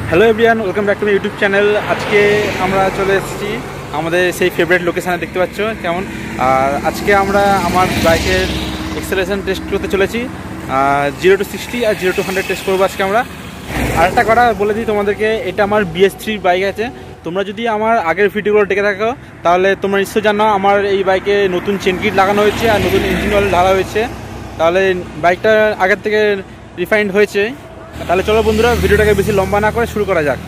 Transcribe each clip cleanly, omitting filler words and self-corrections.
Hello everyone, welcome back to my YouTube channel. আজকে আমরা চলে এসেছি আমাদের সেই ফেভারিট লোকেশানে, দেখতে পাচ্ছ কেমন। আর আজকে আমরা আমার বাইকের এক্সেলারেশন টেস্ট করতে চলেছি। 0 to 60 আর 0 to 100 টেস্ট করবো আজকে আমরা। আর একটা কথা বলে দিই তোমাদেরকে, এটা আমার BS3 বাইক আছে। তোমরা যদি আমার আগের ভিডিওগুলো দেখে থাকো তাহলে তোমরা নিশ্চয়ই জানো আমার এই বাইকে নতুন চেন কিট লাগানো হয়েছে আর নতুন ইঞ্জিন অয়েল ঢালা হয়েছে। তাহলে বাইকটা আগের থেকে রিফাইন্ড হয়েছে। তাহলে চলো বন্ধুরা, ভিডিওটাকে বেশি লম্বা না করে শুরু করা যাক।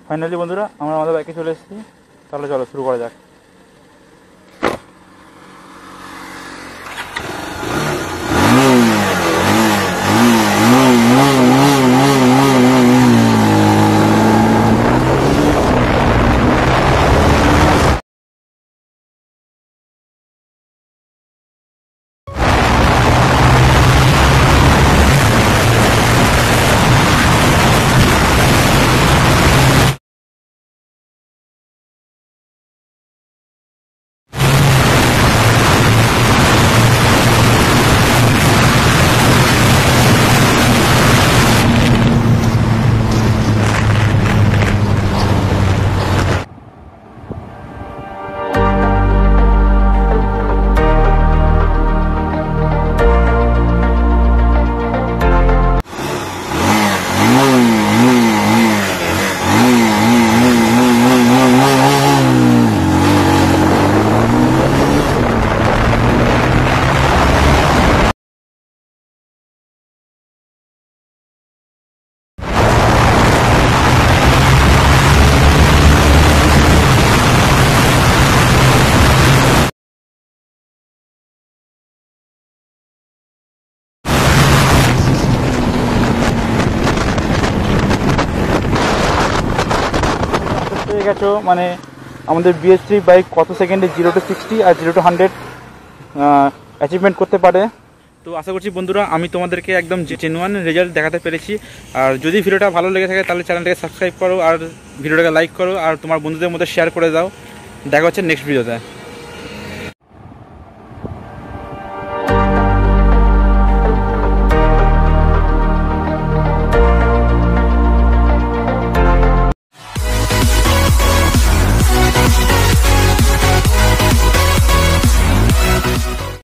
ফাইনালি বন্ধুরা, আমরা আমাদের বাইকে চলে এসেছি। তাহলে চলো শুরু করা যাক। গেছো মানে আমাদের BS3 বাইক কত সেকেন্ডে 0 to 60 আর 0 to 100 অ্যাচিভমেন্ট করতে পারে। তো আশা করছি বন্ধুরা আমি তোমাদেরকে একদম জেনুইন রেজাল্ট দেখাতে পেরেছি। আর যদি ভিডিওটা ভালো লেগে থাকে তাহলে চ্যানেলটাকে সাবস্ক্রাইব করো আর ভিডিওটাকে লাইক করো আর তোমার বন্ধুদের মধ্যে শেয়ার করে দাও। দেখা হচ্ছে নেক্সট ভিডিওতে।